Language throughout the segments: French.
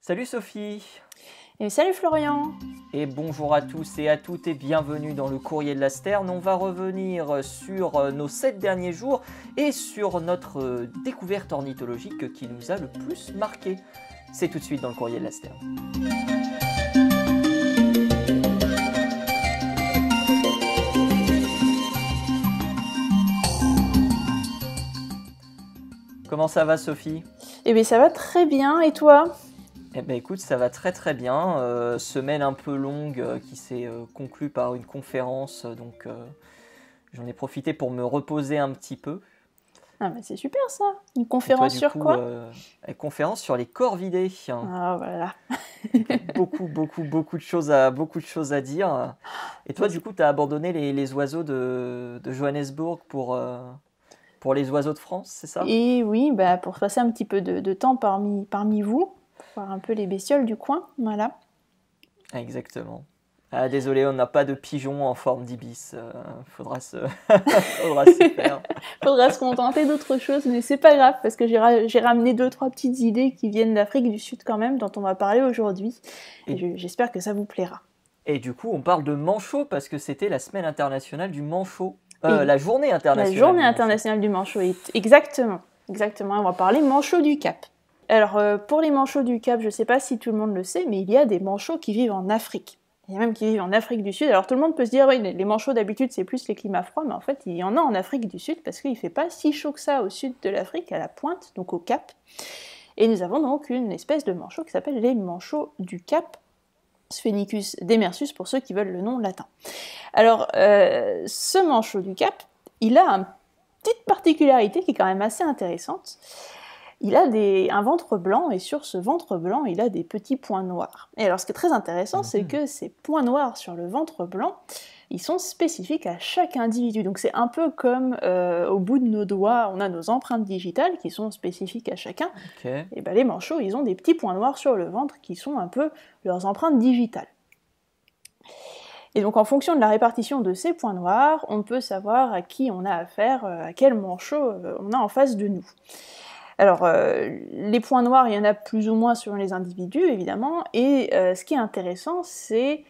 Salut Sophie, Et salut Florian. et bonjour à tous et à toutes et bienvenue dans le Courrier de la Sterne. On va revenir sur nos 7 derniers jours et sur notre découverte ornithologique qui nous a le plus marqué. C'est tout de suite dans le Courrier de la Sterne. Comment ça va Sophie? Eh bien ça va très bien, et toi? Eh ben écoute, ça va très très bien. Semaine un peu longue qui s'est conclue par une conférence, donc j'en ai profité pour me reposer un petit peu. Ah mais c'est super ça. Une Et toi, conférence du sur coup, quoi? conférence sur les corvidés. Ah voilà. Beaucoup de choses à dire. Et toi, du coup, tu as abandonné les oiseaux de Johannesburg pour les oiseaux de France, c'est ça? Et oui, bah, pour passer un petit peu de temps parmi vous, voir un peu les bestioles du coin, voilà. Exactement. Ah, désolé, on n'a pas de pigeon en forme d'ibis. Faudra faudra s'y faire. Faudra se contenter d'autre chose, mais c'est pas grave, parce que j'ai ramené 2-3 petites idées qui viennent d'Afrique du Sud quand même, dont on va parler aujourd'hui. Et j'espère que ça vous plaira. Et du coup, on parle de manchot parce que c'était la semaine internationale du manchot. Et La journée La internationale journée du manchot. internationale du manchot, exactement. On va parler manchot du Cap. Alors, pour les manchots du Cap, je ne sais pas si tout le monde le sait, mais il y a des manchots qui vivent en Afrique. Il y a même qui vivent en Afrique du Sud. Alors, tout le monde peut se dire, oui, les manchots d'habitude, c'est plus les climats froids, mais en fait, il y en a en Afrique du Sud parce qu'il ne fait pas si chaud que ça au sud de l'Afrique, à la pointe, donc au Cap. Et nous avons donc une espèce de manchot qui s'appelle les manchots du Cap, Sphenicus demersus pour ceux qui veulent le nom latin. Alors, ce manchot du Cap, il a une petite particularité qui est quand même assez intéressante. Il a un ventre blanc, et sur ce ventre blanc, il a des petits points noirs. Et alors, ce qui est très intéressant, c'est que ces points noirs sur le ventre blanc, ils sont spécifiques à chaque individu. Donc c'est un peu comme au bout de nos doigts, on a nos empreintes digitales qui sont spécifiques à chacun. Ok. Et ben, les manchots, ils ont des petits points noirs sur le ventre qui sont un peu leurs empreintes digitales. Et donc en fonction de la répartition de ces points noirs, on peut savoir à qui on a affaire, à quel manchot on a en face de nous. Alors, les points noirs, il y en a plus ou moins selon les individus, évidemment, et ce qui est intéressant, c'est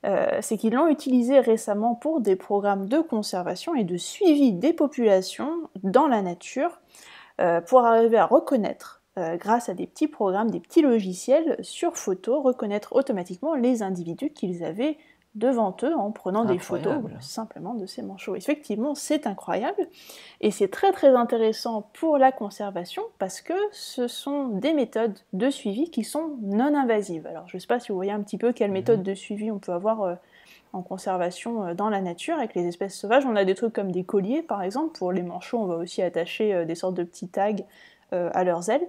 qu'ils l'ont utilisé récemment pour des programmes de conservation et de suivi des populations dans la nature, pour arriver à reconnaître, grâce à des petits programmes, des petits logiciels sur photo, reconnaître automatiquement les individus qu'ils avaient devant eux en prenant des photos simplement de ces manchots. Effectivement, c'est incroyable, et c'est très très intéressant pour la conservation parce que ce sont des méthodes de suivi qui sont non invasives. Alors je ne sais pas si vous voyez un petit peu quelle méthode de suivi on peut avoir en conservation dans la nature avec les espèces sauvages. On a des trucs comme des colliers par exemple. Pour les manchots, on va aussi attacher des sortes de petits tags à leurs ailes.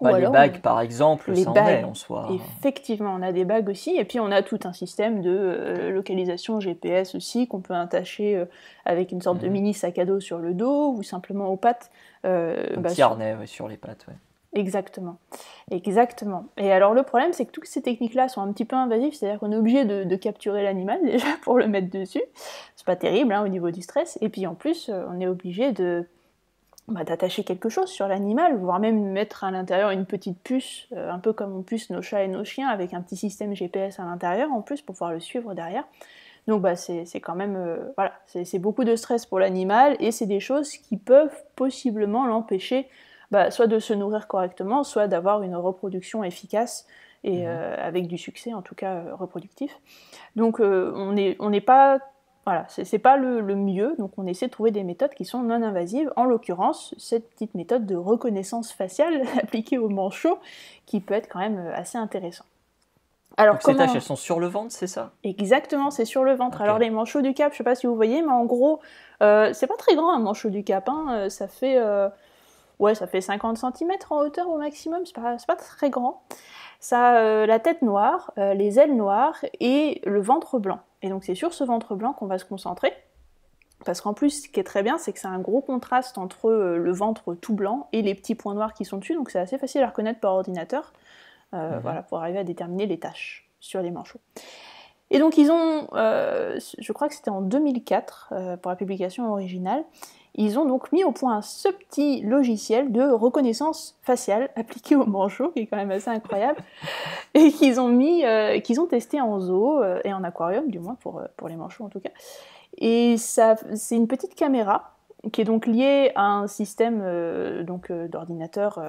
Bah, les bagues, par exemple, les ça en bagues, est en soi. Effectivement, on a des bagues aussi, et puis on a tout un système de localisation GPS aussi, qu'on peut attacher avec une sorte de mini sac à dos sur le dos, ou simplement aux pattes. Un petit harnais sur les pattes, ouais. Exactement. Et alors le problème, c'est que toutes ces techniques-là sont un petit peu invasives, c'est-à-dire qu'on est obligé de capturer l'animal déjà pour le mettre dessus. C'est pas terrible au niveau du stress, et puis en plus, on est obligé d'attacher quelque chose sur l'animal, voire même mettre à l'intérieur une petite puce, un peu comme on puce nos chats et nos chiens, avec un petit système GPS à l'intérieur en plus pour pouvoir le suivre derrière. Donc c'est quand même, c'est beaucoup de stress pour l'animal, et c'est des choses qui peuvent possiblement l'empêcher soit de se nourrir correctement, soit d'avoir une reproduction efficace, et avec du succès en tout cas reproductif. Donc on n'est pas... Voilà, c'est pas le mieux, donc on essaie de trouver des méthodes qui sont non invasives, en l'occurrence cette petite méthode de reconnaissance faciale appliquée aux manchots, qui peut être quand même assez intéressant. Alors, donc ces taches, elles sont sur le ventre, c'est ça? Exactement, c'est sur le ventre. Okay. Alors les manchots du Cap, je sais pas si vous voyez, mais en gros, c'est pas très grand un manchot du Cap, hein. Ça fait 50 cm en hauteur au maximum, c'est pas très grand. Ça a la tête noire, les ailes noires et le ventre blanc. Et donc c'est sur ce ventre blanc qu'on va se concentrer, parce qu'en plus, ce qui est très bien, c'est que c'est un gros contraste entre le ventre tout blanc et les petits points noirs qui sont dessus, donc c'est assez facile à reconnaître par ordinateur, pour arriver à déterminer les tâches sur les manchots. Et donc ils ont, je crois que c'était en 2004, pour la publication originale, ils ont donc mis au point ce petit logiciel de reconnaissance faciale appliqué aux manchots, qui est quand même assez incroyable, et qu'ils ont testé en zoo et en aquarium, du moins pour les manchots en tout cas. Et ça, c'est une petite caméra qui est donc liée à un système d'ordinateur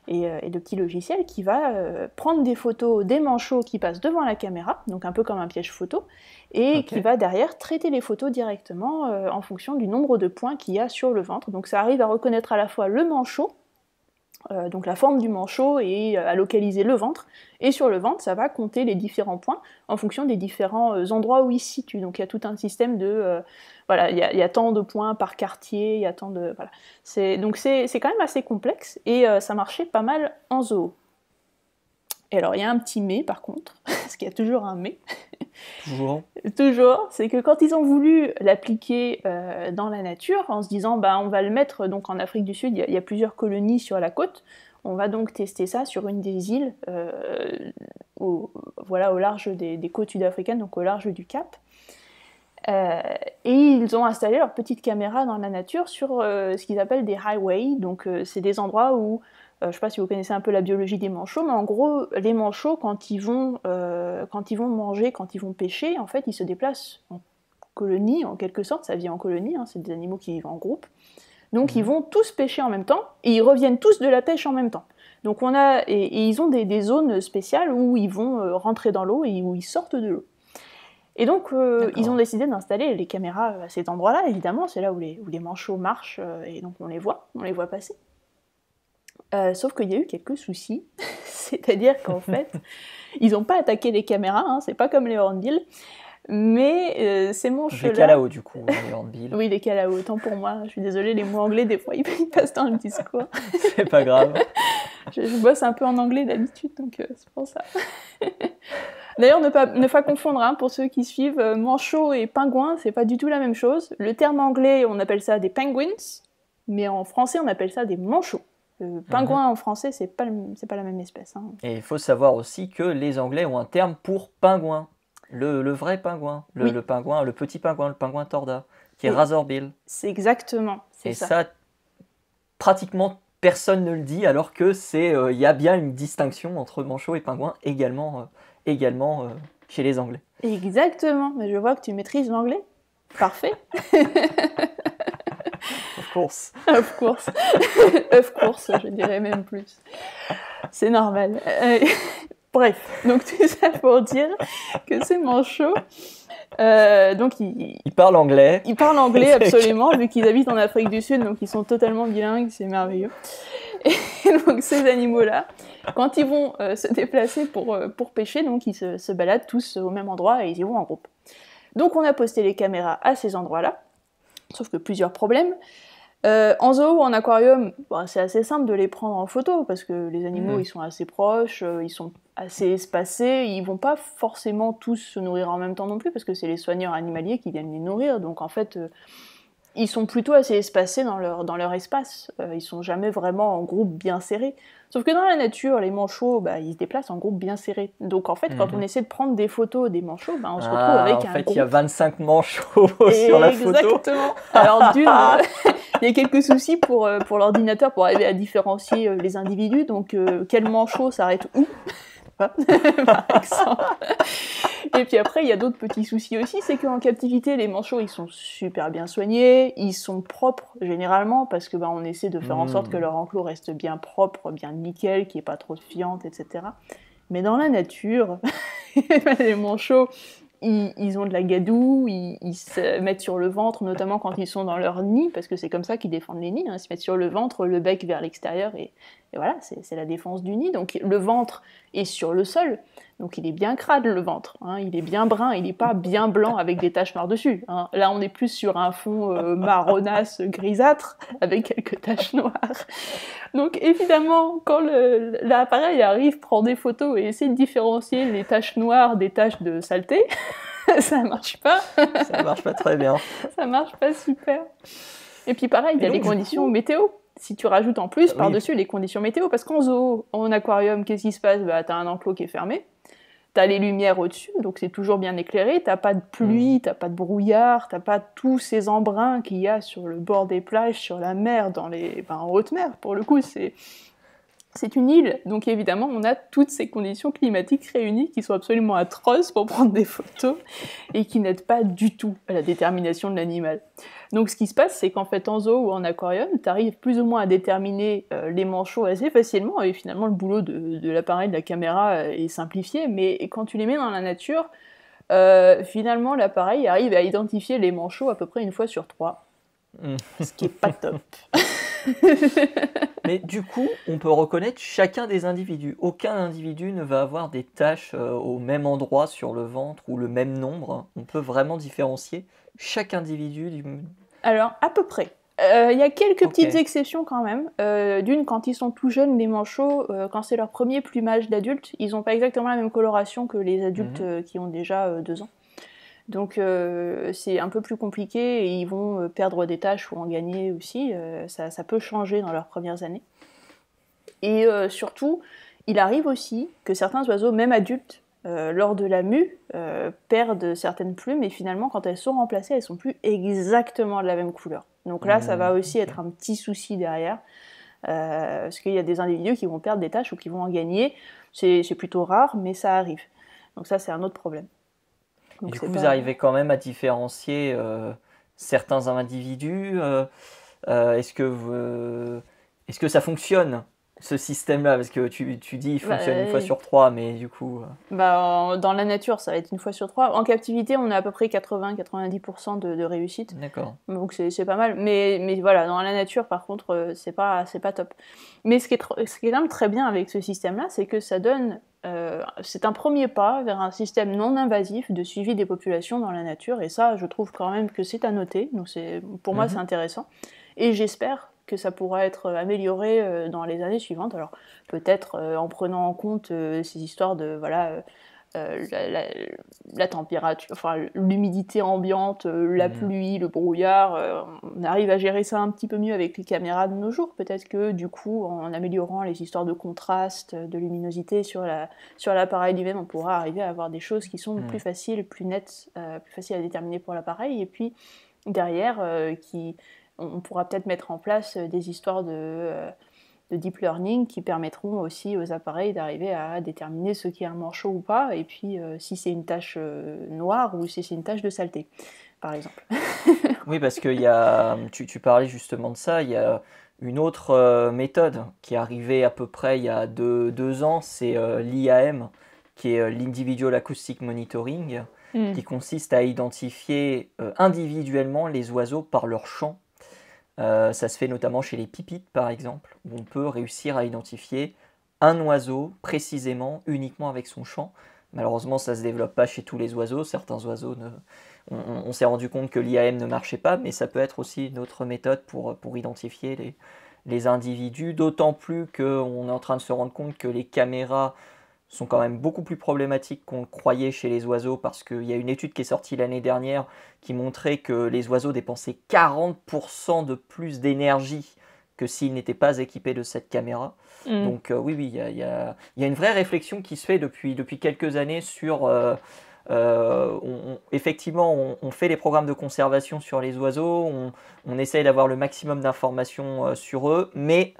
et de petits logiciels qui va prendre des photos des manchots qui passent devant la caméra, donc un peu comme un piège photo, et qui va derrière traiter les photos directement en fonction du nombre de points qu'il y a sur le ventre. Donc ça arrive à reconnaître à la fois le manchot, donc la forme du manchot, et à localiser le ventre, et sur le ventre ça va compter les différents points en fonction des différents endroits où il se situe. Donc il y a tout un système de voilà, il y a tant de points par quartier, il y a tant de voilà. Donc c'est quand même assez complexe, et ça marchait pas mal en zoo. Et alors il y a un petit mais par contre, parce qu'il y a toujours un mais. Toujours, c'est que quand ils ont voulu l'appliquer dans la nature, en se disant on va le mettre donc en Afrique du Sud, il y a plusieurs colonies sur la côte, on va donc tester ça sur une des îles au large des côtes sud-africaines, donc au large du Cap. Et ils ont installé leur petite caméra dans la nature sur ce qu'ils appellent des highways, donc c'est des endroits où je ne sais pas si vous connaissez un peu la biologie des manchots, mais en gros, les manchots, quand ils vont manger, quand ils vont pêcher, en fait, ils se déplacent en colonie, en quelque sorte, ça vit en colonie, hein, c'est des animaux qui vivent en groupe. Donc ils vont tous pêcher en même temps, et ils reviennent tous de la pêche en même temps. Donc et ils ont des zones spéciales où ils vont rentrer dans l'eau et où ils sortent de l'eau. Et donc ils ont décidé d'installer les caméras à cet endroit-là, évidemment, c'est là où les manchots marchent, et donc on les voit passer. Sauf qu'il y a eu quelques soucis, c'est-à-dire qu'en fait, ils n'ont pas attaqué les caméras, hein, c'est pas comme les hornbills, mais ces manchots-là... Les calao, du coup, les hornbills. Oui, les calao, autant pour moi, je suis désolée, les mots anglais, des fois, ils passent dans le discours. C'est pas grave. Je bosse un peu en anglais d'habitude, donc c'est pour ça. D'ailleurs, ne pas confondre, hein, pour ceux qui suivent, manchot et pingouin, c'est pas du tout la même chose. Le terme anglais, on appelle ça des penguins, mais en français, on appelle ça des manchots. Le pingouin en français, c'est pas la même espèce. Hein. Et il faut savoir aussi que les Anglais ont un terme pour pingouin. Le vrai pingouin. Le pingouin, le petit pingouin, le pingouin torda, qui est razorbill. C'est exactement, c'est ça. Et ça, pratiquement personne ne le dit, alors que il y a bien une distinction entre manchot et pingouin également chez les Anglais. Exactement, mais je vois que tu maîtrises l'anglais. Parfait. Of course. Of course. Of course, je dirais même plus. C'est normal. Bref, donc tout ça pour dire que ces manchots, donc ils parlent anglais. Ils parlent anglais, absolument, vu qu'ils habitent en Afrique du Sud, donc ils sont totalement bilingues, c'est merveilleux. Et donc ces animaux-là, quand ils vont se déplacer pour pêcher, donc ils se baladent tous au même endroit et ils y vont en groupe. Donc on a posté les caméras à ces endroits-là, sauf que plusieurs problèmes. En zoo ou en aquarium, c'est assez simple de les prendre en photo parce que les animaux ils sont assez proches, ils sont assez espacés, ils vont pas forcément tous se nourrir en même temps non plus parce que c'est les soigneurs animaliers qui viennent les nourrir, donc en fait ils sont plutôt assez espacés dans leur espace, ils sont jamais vraiment en groupe bien serré. Sauf que dans la nature, les manchots, ils se déplacent en groupe bien serré. Donc en fait, quand on essaie de prendre des photos des manchots, on se retrouve avec un groupe. En fait, il y a 25 manchots sur la photo. Exactement. Alors il y a quelques soucis pour l'ordinateur pour arriver à différencier les individus. Donc quel manchot s'arrête où par exemple. Et puis après, il y a d'autres petits soucis aussi, c'est qu'en captivité, les manchots, ils sont super bien soignés, ils sont propres généralement, parce que on essaie de faire en sorte que leur enclos reste bien propre, bien nickel, qu'il n'y ait pas trop de fientes, etc. Mais dans la nature, les manchots, ils ont de la gadoue, ils se mettent sur le ventre, notamment quand ils sont dans leur nid, parce que c'est comme ça qu'ils défendent les nids, hein, ils se mettent sur le ventre, le bec vers l'extérieur, et voilà, c'est la défense du nid. Donc le ventre est sur le sol, donc il est bien crade le ventre, hein, il est bien brun, il n'est pas bien blanc avec des taches noires dessus. Hein. Là on est plus sur un fond marronasse, grisâtre, avec quelques taches noires. Donc évidemment, quand l'appareil arrive, prend des photos et essaie de différencier les taches noires des taches de saleté, ça marche pas. Ça marche pas très bien. Ça marche pas super. Et puis pareil, il y a les conditions météo. Si tu rajoutes en plus par-dessus les conditions météo, parce qu'en zoo, en aquarium, qu'est-ce qui se passe ? T'as un enclos qui est fermé, T'as les lumières au-dessus, donc c'est toujours bien éclairé, t'as pas de pluie, t'as pas de brouillard, t'as pas tous ces embruns qu'il y a sur le bord des plages, sur la mer, en haute mer, pour le coup, c'est une île, donc évidemment on a toutes ces conditions climatiques réunies qui sont absolument atroces pour prendre des photos et qui n'aident pas du tout à la détermination de l'animal. Donc ce qui se passe, c'est qu'en fait en zoo ou en aquarium, tu arrives plus ou moins à déterminer les manchots assez facilement, et finalement le boulot de l'appareil, de la caméra est simplifié, mais quand tu les mets dans la nature, finalement l'appareil arrive à identifier les manchots à peu près une fois sur 3, ce qui est pas top. Mais du coup, on peut reconnaître chacun des individus. Aucun individu ne va avoir des taches au même endroit sur le ventre ou le même nombre. On peut vraiment différencier chaque individu du... Alors, à peu près. Il y a quelques petites exceptions quand même. D'une, quand ils sont tout jeunes, les manchots, quand c'est leur premier plumage d'adulte, ils n'ont pas exactement la même coloration que les adultes qui ont déjà 2 ans. Donc c'est un peu plus compliqué et ils vont perdre des taches ou en gagner aussi. Ça peut changer dans leurs premières années. Et surtout, il arrive aussi que certains oiseaux, même adultes, lors de la mue, perdent certaines plumes et finalement, quand elles sont remplacées, elles sont plus exactement de la même couleur. Donc là, ça va aussi être un petit souci derrière, parce qu'il y a des individus qui vont perdre des taches ou qui vont en gagner. C'est plutôt rare, mais ça arrive. Donc ça, c'est un autre problème. Donc du coup, vous arrivez quand même à différencier certains individus. Est-ce que ça fonctionne, ce système-là? Parce que tu dis qu'il fonctionne une fois sur 3, mais du coup... dans la nature, ça va être une fois sur 3. En captivité, on a à peu près 80-90% de réussite. D'accord. Donc c'est pas mal. Mais voilà, dans la nature, par contre, c'est pas top. Mais ce qui est quand même très bien avec ce système-là, c'est que ça donne... c'est un premier pas vers un système non invasif de suivi des populations dans la nature. Et ça, je trouve quand même que c'est à noter. Donc pour moi, c'est intéressant. Et j'espère que ça pourra être amélioré dans les années suivantes. Alors peut-être en prenant en compte ces histoires de la température, enfin l'humidité ambiante, la pluie, le brouillard. On arrive à gérer ça un petit peu mieux avec les caméras de nos jours. Peut-être que du coup, en améliorant les histoires de contraste, de luminosité sur l'appareil lui-même, on pourra arriver à avoir des choses qui sont plus faciles, plus nettes, plus faciles à déterminer pour l'appareil. Et puis derrière, on pourra peut-être mettre en place des histoires de deep learning qui permettront aussi aux appareils d'arriver à déterminer ce qui est un manchot ou pas, et puis si c'est une tache noire ou si c'est une tache de saleté, par exemple. Oui, parce que tu parlais justement de ça, il y a une autre méthode qui est arrivée à peu près il y a 2 ans, c'est l'IAM, qui est l'Individual Acoustic Monitoring, qui consiste à identifier individuellement les oiseaux par leur chant. Ça se fait notamment chez les pipites, par exemple, où on peut réussir à identifier un oiseau précisément, uniquement avec son chant. Malheureusement, ça ne se développe pas chez tous les oiseaux. Certains oiseaux, on s'est rendu compte que l'IAM ne marchait pas, mais ça peut être aussi une autre méthode pour identifier les individus, d'autant plus qu'on est en train de se rendre compte que les caméras sont quand même beaucoup plus problématiques qu'on le croyait chez les oiseaux, parce qu'il y a une étude qui est sortie l'année dernière qui montrait que les oiseaux dépensaient 40% de plus d'énergie que s'ils n'étaient pas équipés de cette caméra. Donc oui, il y a une vraie réflexion qui se fait depuis quelques années sur... effectivement, on fait les programmes de conservation sur les oiseaux, on essaye d'avoir le maximum d'informations sur eux, mais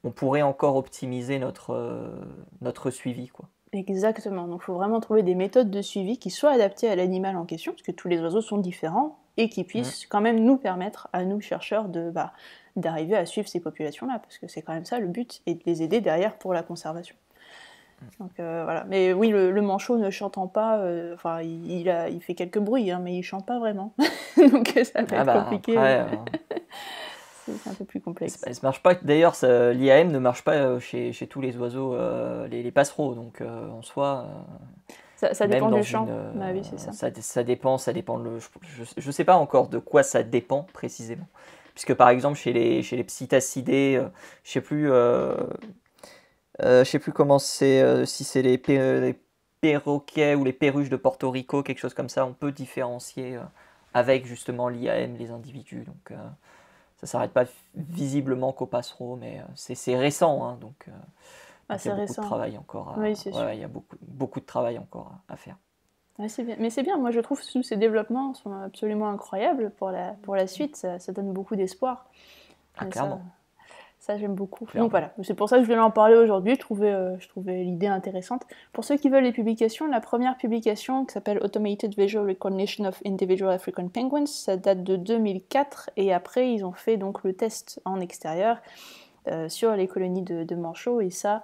on pourrait encore optimiser notre suivi, quoi. Exactement, donc il faut vraiment trouver des méthodes de suivi qui soient adaptées à l'animal en question, parce que tous les oiseaux sont différents, et qui puissent quand même nous permettre, à nous chercheurs, d'arriver à suivre ces populations-là, parce que c'est quand même ça le but, et de les aider derrière pour la conservation. Donc voilà, mais oui, le manchot ne chantant pas, il fait quelques bruits, mais il chante pas vraiment, donc ça va être compliqué. Après, c'est un peu plus complexe. Ça marche pas. D'ailleurs, l'IAM ne marche pas chez tous les oiseaux, les passereaux, donc en soi... Ça dépend du chant. Oui, c'est ça. Ça dépend je sais pas encore de quoi ça dépend précisément. Puisque par exemple, chez les psittacidés, je sais plus comment c'est, si c'est les perroquets ou les perruches de Porto Rico, quelque chose comme ça, on peut différencier avec justement l'IAM les individus. Donc ça s'arrête pas visiblement qu'aux passereaux, mais c'est récent, hein, donc il y a beaucoup de travail encore. Oui, c'est sûr. Il y a beaucoup beaucoup de travail encore à faire. Ouais, c'est bien. Mais c'est bien, moi je trouve que tous ces développements sont absolument incroyables pour la suite, ça donne beaucoup d'espoir. Ah, Mais clairement. Ça j'aime beaucoup. Clairement. Donc voilà, c'est pour ça que je voulais en parler aujourd'hui, je trouvais l'idée intéressante. Pour ceux qui veulent les publications, la première publication qui s'appelle Automated Visual Recognition of Individual African Penguins, ça date de 2004 et après ils ont fait donc le test en extérieur sur les colonies de manchots et ça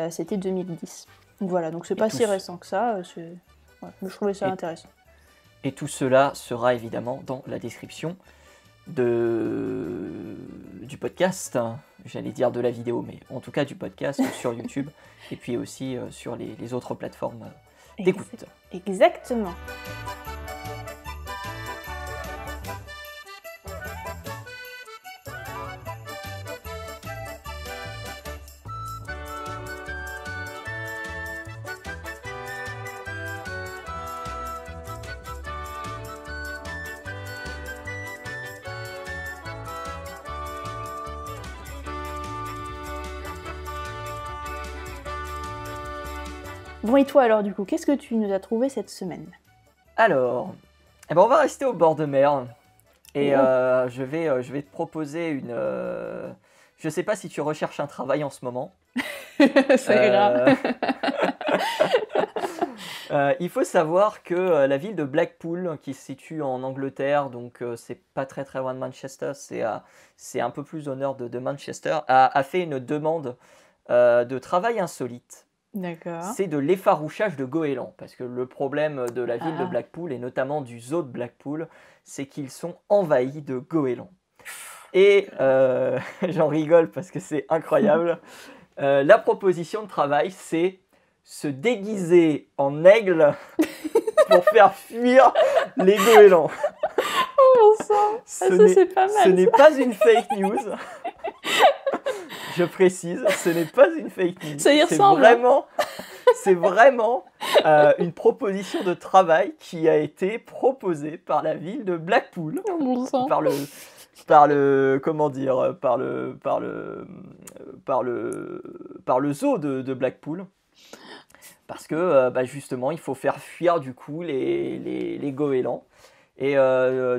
c'était 2010. Donc voilà, donc c'est pas si récent que ça, ouais, je trouvais ça intéressant. Et tout cela sera évidemment dans la description du podcast, j'allais dire de la vidéo, mais en tout cas du podcast sur YouTube et puis aussi sur les autres plateformes d'écoute. Exactement. Bon, et toi alors du coup, qu'est-ce que tu nous as trouvé cette semaine? Alors, on va rester au bord de mer et je vais te proposer une... je sais pas si tu recherches un travail en ce moment. Ça ira. Il faut savoir que la ville de Blackpool, qui se situe en Angleterre, donc c'est pas très très loin de Manchester, c'est un peu plus au nord de Manchester, a fait une demande de travail insolite. D'accord. C'est de l'effarouchage de goélands, parce que le problème de la ville de Blackpool, et notamment du zoo de Blackpool, c'est qu'ils sont envahis de goélands. Et j'en rigole parce que c'est incroyable. La proposition de travail, c'est se déguiser en aigle pour faire fuir les goélands. Oh, ça c'est pas mal. Ce n'est pas une fake news. Je précise, ce n'est pas une fake news. Ça y ressemble. C'est vraiment une proposition de travail qui a été proposée par la ville de Blackpool, par le zoo de Blackpool, parce que justement il faut faire fuir du coup les goélands. Et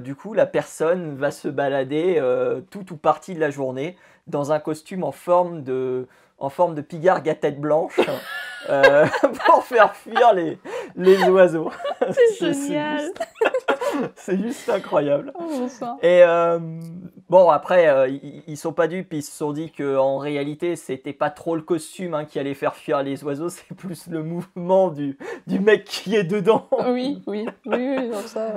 du coup, la personne va se balader tout ou partie de la journée dans un costume en forme de pigargue à tête blanche pour faire fuir les oiseaux. C'est génial. C'est juste incroyable. Oh, et bon, après, ils sont pas dupes, ils se sont dit qu'en réalité, c'était pas trop le costume qui allait faire fuir les oiseaux, c'est plus le mouvement du mec qui est dedans. Oui, non, ça...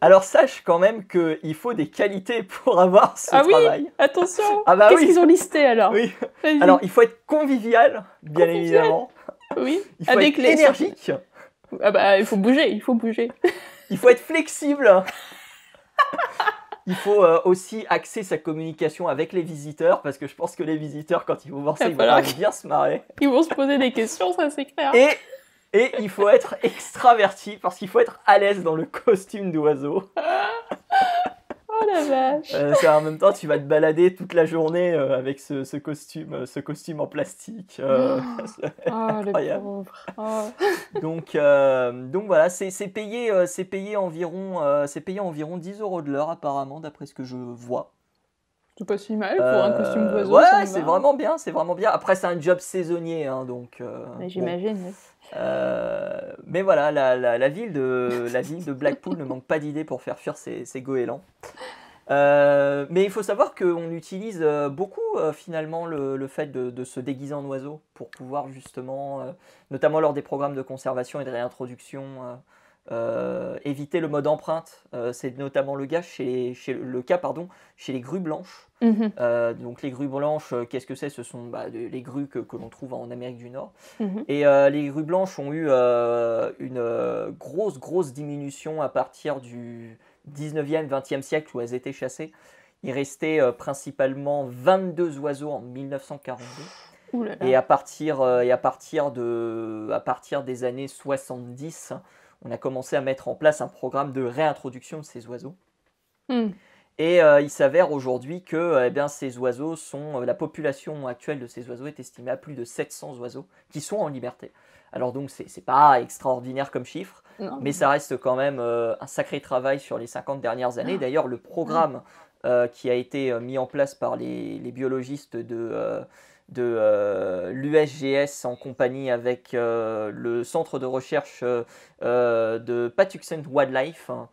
Alors sache quand même qu'il faut des qualités pour avoir ce travail. Oui, attention. Qu'est-ce qu'ils ont listé alors? Oui. Alors il faut être convivial, bien évidemment. Oui. Il faut être énergique. Il faut bouger. Il faut être flexible. Il faut aussi axer sa communication avec les visiteurs, parce que je pense que les visiteurs, quand ils vont voir ça, ils vont bien se marrer. Ils vont se poser des questions, ça c'est clair. Et il faut être extraverti, parce qu'il faut être à l'aise dans le costume d'oiseau. Oh la vache. En même temps, tu vas te balader toute la journée avec ce costume en plastique. C'est incroyable. Donc voilà, c'est payé environ 10 € de l'heure apparemment, d'après ce que je vois. C'est pas si mal pour un costume d'oiseau. Ouais, c'est vraiment bien. Après, c'est un job saisonnier, donc. J'imagine. Bon. Mais voilà, la ville de Blackpool ne manque pas d'idées pour faire fuir ces goélands. Mais il faut savoir qu'on utilise beaucoup finalement le fait de se déguiser en oiseau pour pouvoir justement, notamment lors des programmes de conservation et de réintroduction, éviter le mode empreinte. C'est notamment le cas chez les grues blanches. Donc les grues blanches, qu'est-ce que c'est? Ce sont les grues que l'on trouve en Amérique du Nord. Et les grues blanches ont eu une grosse diminution à partir du 19e, 20e siècle où elles étaient chassées. Il restait principalement 22 oiseaux en 1942. Et à partir des années 70, on a commencé à mettre en place un programme de réintroduction de ces oiseaux. Et il s'avère aujourd'hui que ces oiseaux la population actuelle de ces oiseaux est estimée à plus de 700 oiseaux qui sont en liberté. Alors donc c'est pas extraordinaire comme chiffre, Non, mais ça reste quand même un sacré travail sur les 50 dernières années. D'ailleurs, le programme qui a été mis en place par les biologistes de l'USGS en compagnie avec le centre de recherche de Patuxent Wildlife, hein,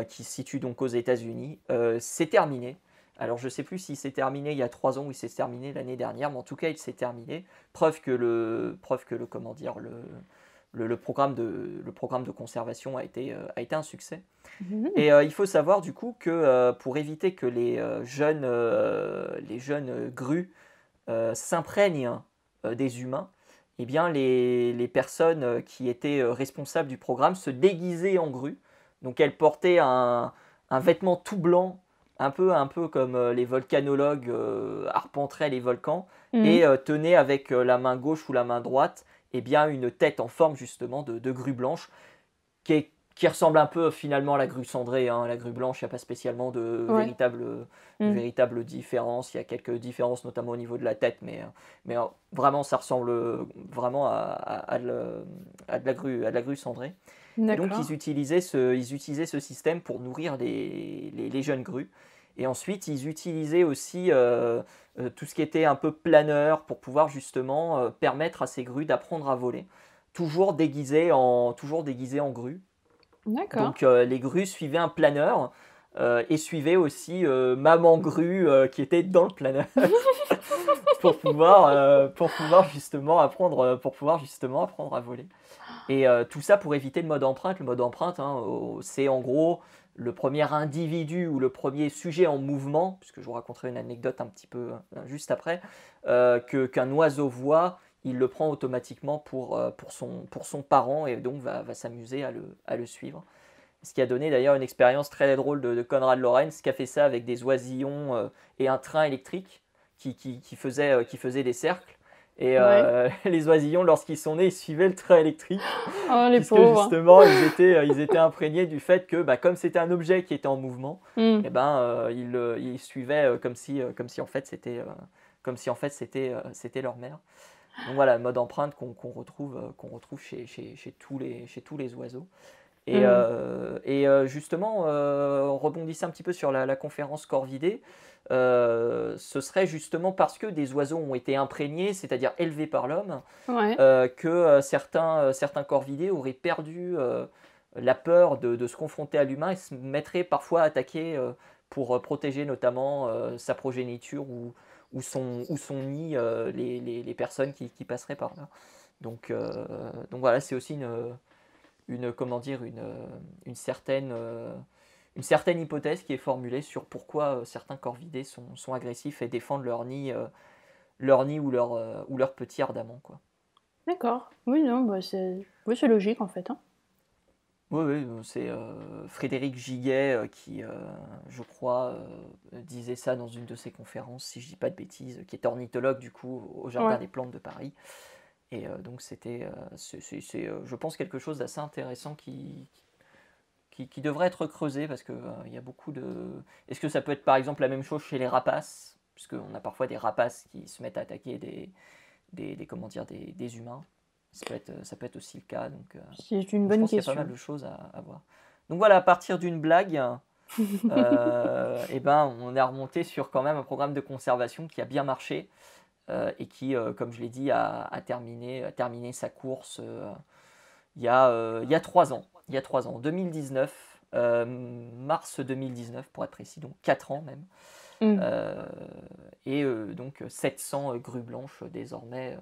qui se situe donc aux États-Unis, c'est terminé. Alors je ne sais plus s'il s'est terminé il y a 3 ans ou il s'est terminé l'année dernière, mais en tout cas il s'est terminé. Preuve que comment dire, le programme de conservation a été un succès. Mhm. Et il faut savoir du coup que pour éviter que les jeunes grues s'imprègnent des humains, eh bien les personnes qui étaient responsables du programme se déguisaient en grues. Donc elles portaient un vêtement tout blanc, un peu comme les volcanologues arpenteraient les volcans, et tenaient avec la main gauche ou la main droite eh bien, une tête en forme justement de grue blanche qui ressemble un peu finalement à la grue cendrée, hein. La grue blanche, il n'y a pas spécialement de Ouais. véritable différence. Il y a quelques différences, notamment au niveau de la tête, mais vraiment, ça ressemble vraiment à de la grue cendrée. Et donc, D'accord. ils utilisaient ce système pour nourrir les jeunes grues. Et ensuite, ils utilisaient aussi tout ce qui était un peu planeur pour pouvoir justement permettre à ces grues d'apprendre à voler, toujours déguisées en grues. D'accord. Donc les grues suivaient un planeur et suivaient aussi maman grue qui était dans le planeur pour pouvoir justement apprendre à voler. Et tout ça pour éviter le mode empreinte. Le mode empreinte, hein, c'est en gros le premier individu ou le premier sujet en mouvement, puisque je vous raconterai une anecdote un petit peu juste après, qu'un oiseau voit, il le prend automatiquement pour son parent et donc va s'amuser à le suivre. Ce qui a donné d'ailleurs une expérience très drôle de Konrad Lorenz, qui a fait ça avec des oisillons et un train électrique qui faisait des cercles. Et Ouais. les oisillons, lorsqu'ils sont nés, ils suivaient le train électrique, Oh, les puisque pauvres. justement, ils étaient imprégnés du fait que, bah, comme c'était un objet qui était en mouvement, Hmm. eh ben, ils suivaient comme si en fait c'était leur mère. Donc voilà, le mode empreinte qu'on retrouve chez tous les oiseaux. Hmm. Justement, rebondissant un petit peu sur la conférence Corvidé, ce serait justement parce que des oiseaux ont été imprégnés, c'est-à-dire élevés par l'homme, Ouais. que certains corvidés auraient perdu la peur de se confronter à l'humain et se mettraient parfois à attaquer pour protéger notamment sa progéniture ou son nid, les personnes qui passeraient par là. Donc voilà, c'est aussi comment dire, une certaine hypothèse qui est formulée sur pourquoi certains corvidés sont agressifs et défendent leur nid ou leur petit ardemment, quoi. D'accord. Oui, non, bah c'est logique en fait, hein. Oui, oui, c'est Frédéric Giguet qui, je crois, disait ça dans une de ses conférences, si je dis pas de bêtises, qui est ornithologue du coup au Jardin Ouais. des Plantes de Paris. Et donc c'était, je pense, quelque chose d'assez intéressant qui devrait être creusé parce que il y a beaucoup de. Est-ce que ça peut être par exemple la même chose chez les rapaces, puisqu'on a parfois des rapaces qui se mettent à attaquer comment dire, des humains. Ça peut être aussi le cas. C'est une Donc je bonne pense qu'il y a pas mal question. de choses à voir. Donc voilà, à partir d'une blague, et ben, on est remonté sur quand même un programme de conservation qui a bien marché et qui, comme je l'ai dit, a terminé sa course il y a 3 ans. Il y a 3 ans, 2019, mars 2019 pour être précis, donc 4 ans même. Hmm. Donc 700 grues blanches désormais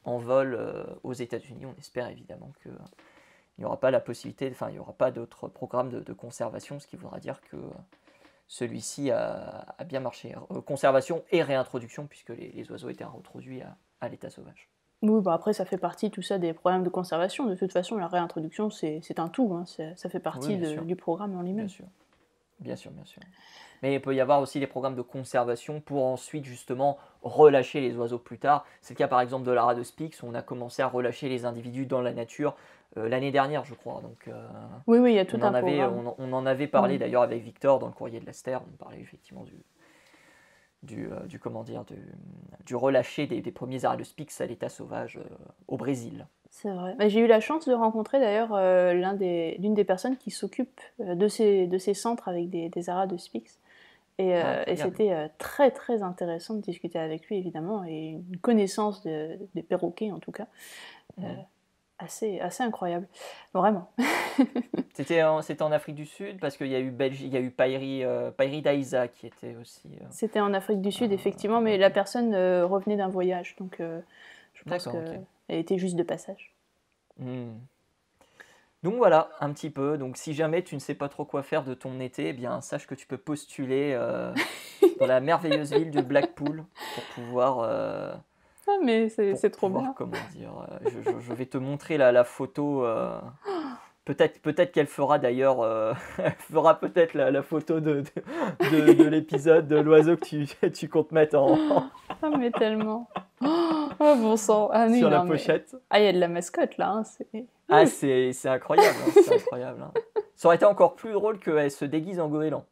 en vol aux États-Unis. On espère évidemment qu'il n'y aura pas la possibilité, enfin il n'y aura pas d'autres programmes de conservation, ce qui voudra dire que celui-ci a bien marché. Conservation et réintroduction, puisque les oiseaux étaient réintroduits à l'état sauvage. Oui, bah après, ça fait partie, tout ça, des problèmes de conservation. De toute façon, la réintroduction, c'est un tout, hein. Ça fait Oui, partie bien sûr, du programme en bien lui-même. sûr, bien sûr, bien sûr. Mais il peut y avoir aussi des programmes de conservation pour ensuite justement relâcher les oiseaux plus tard. C'est le cas par exemple de la Radospix où on a commencé à relâcher les individus dans la nature l'année dernière, je crois. Donc Oui, oui, il y a tout un programme. on en avait parlé Hmm. d'ailleurs avec Victor dans le courrier de l'Aster. On parlait effectivement comment dire, du relâcher des premiers Radospix à l'état sauvage au Brésil. C'est vrai. Bah, j'ai eu la chance de rencontrer d'ailleurs l'une des personnes qui s'occupe de ces centres avec des ARA de Spix. Et c'était très très intéressant de discuter avec lui évidemment, et une connaissance des perroquets en tout cas, assez incroyable, vraiment. C'était en Afrique du Sud, parce qu'il y a eu Belgique, il y a eu Pairi Daïsa qui était aussi... C'était en Afrique du Sud effectivement, mais la personne revenait d'un voyage, donc je pense qu'elle était juste de passage. Donc voilà, un petit peu. Donc si jamais tu ne sais pas trop quoi faire de ton été, eh bien sache que tu peux postuler dans la merveilleuse ville de Blackpool pour pouvoir... Ah mais c'est trop bien. Comment dire, je vais te montrer la photo. Peut-être qu'elle fera d'ailleurs, fera peut-être la photo de l'épisode de l'oiseau que tu comptes mettre Ah mais tellement. Oh bon sang. Ah, sur la pochette. Mais... Ah, il y a de la mascotte là. C'est incroyable. C'est incroyable. Ça aurait été encore plus drôle qu'elle se déguise en goéland.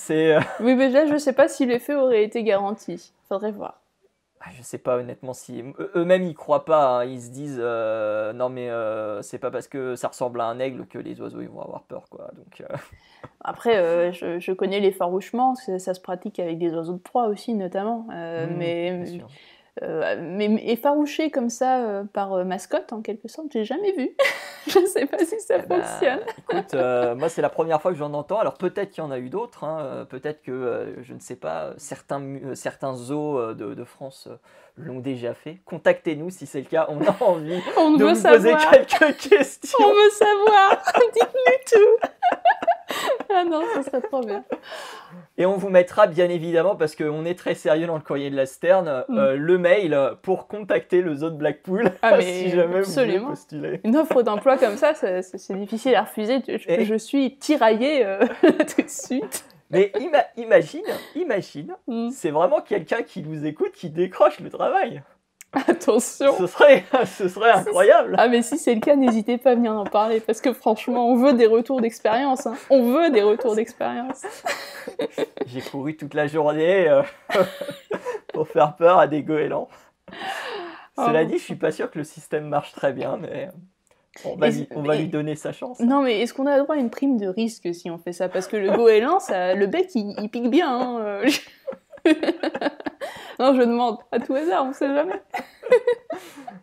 Oui, mais là je sais pas si l'effet aurait été garanti. Faudrait voir. Je sais pas honnêtement si eux-mêmes ils croient pas, hein. Ils se disent non mais c'est pas parce que ça ressemble à un aigle que les oiseaux ils vont avoir peur quoi. Donc après je connais l'effarouchement, ça se pratique avec des oiseaux de proie aussi notamment, mais effarouché comme ça par mascotte en quelque sorte, j'ai jamais vu. Je sais pas si ça fonctionne. Écoute, moi c'est la première fois que j'en entends. Alors peut-être qu'il y en a eu d'autres, hein. Peut-être que je ne sais pas, certains zoos de France l'ont déjà fait. Contactez-nous si c'est le cas. On a envie de vous poser quelques questions. On veut savoir. Dites-nous tout. Ah non, ça serait trop bien. Et on vous mettra bien évidemment, parce qu'on est très sérieux dans le courrier de la Sterne, le mail pour contacter le zoo de Blackpool si jamais vous voulez postuler. Une offre d'emploi comme ça, c'est difficile à refuser. Je suis tiraillée tout de suite. Mais imagine, c'est vraiment quelqu'un qui nous écoute, qui décroche le travail. Attention. Ce serait incroyable. Ah mais si c'est le cas, n'hésitez pas à venir en parler, parce que franchement, on veut des retours d'expérience. Hein. On veut des retours d'expérience. J'ai couru toute la journée pour faire peur à des goélands. Cela dit, je suis pas sûr que le système marche très bien, mais on va lui donner sa chance. Non, mais est-ce qu'on a le droit à une prime de risque si on fait ça? Parce que le goéland, le bec, il pique bien. Hein. Non, je demande à tout hasard, on sait jamais.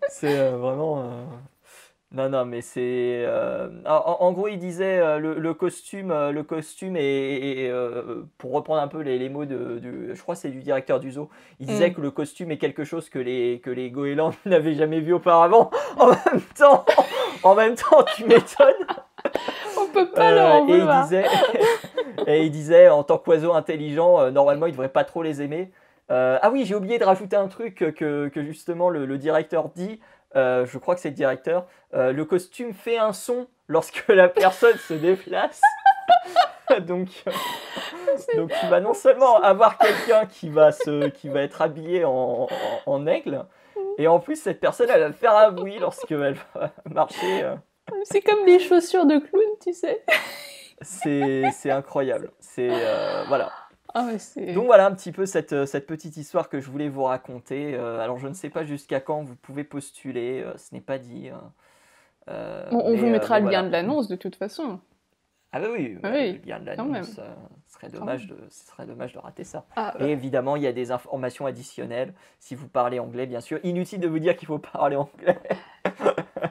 C'est vraiment... Non, mais c'est... En gros, il disait le costume est pour reprendre un peu les mots je crois que c'est du directeur du zoo, il disait que le costume est quelque chose que les goélands n'avaient jamais vu auparavant. En même temps, tu m'étonnes. On peut pas leur en vouloir. Et il disait, en tant qu'oiseau intelligent, normalement, il devrait pas trop les aimer. Ah oui, j'ai oublié de rajouter un truc que justement le directeur dit. Je crois que c'est le directeur. Le costume fait un son lorsque la personne se déplace. donc tu vas non seulement avoir quelqu'un qui va être habillé en aigle, et en plus cette personne elle va faire un bruit lorsqu'elle va marcher. C'est comme les chaussures de clown, tu sais. C'est incroyable. Voilà. Ah ouais, donc voilà un petit peu cette petite histoire que je voulais vous raconter. Alors je ne sais pas jusqu'à quand vous pouvez postuler, ce n'est pas dit. On vous mettra le lien de l'annonce de toute façon. Ah bah oui, le lien de l'annonce, ce serait dommage de rater ça. Et évidemment, il y a des informations additionnelles si vous parlez anglais, bien sûr. Inutile de vous dire qu'il faut parler anglais.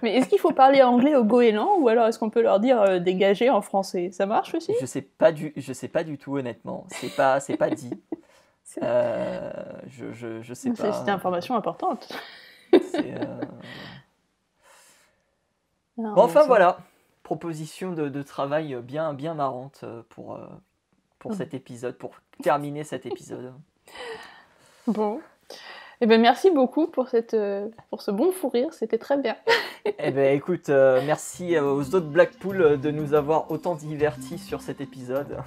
Mais est-ce qu'il faut parler anglais aux goélands, ou alors est-ce qu'on peut leur dire dégager en français? Ça marche aussi? Je sais pas du tout, honnêtement. C'est pas dit. Je sais pas. C'est une information importante. Bon, enfin voilà, proposition de travail bien marrante pour cet épisode, pour terminer cet épisode. Bon. Eh ben merci beaucoup pour ce bon fou rire, c'était très bien. Eh ben écoute, merci aux autres Blackpool de nous avoir autant divertis sur cet épisode.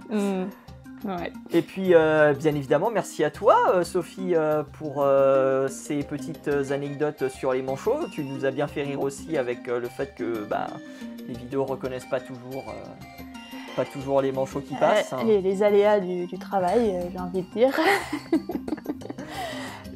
Ouais. Et puis bien évidemment merci à toi Sophie pour ces petites anecdotes sur les manchots. Tu nous as bien fait rire aussi avec le fait que les vidéos reconnaissent pas toujours les manchots qui passent. Les aléas du travail, j'ai envie de dire.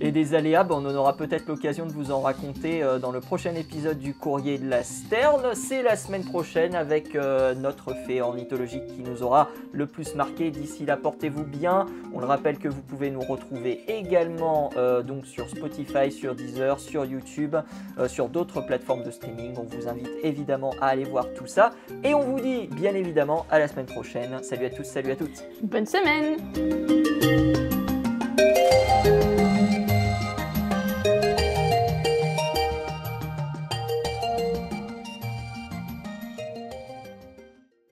Et des aléas, on en aura peut-être l'occasion de vous en raconter dans le prochain épisode du Courrier de la Sterne. C'est la semaine prochaine avec notre fait ornithologique qui nous aura le plus marqué. D'ici là, portez-vous bien. On le rappelle que vous pouvez nous retrouver également donc sur Spotify, sur Deezer, sur YouTube, sur d'autres plateformes de streaming. On vous invite évidemment à aller voir tout ça. Et on vous dit bien évidemment à la semaine prochaine. Salut à tous, salut à toutes. Bonne semaine!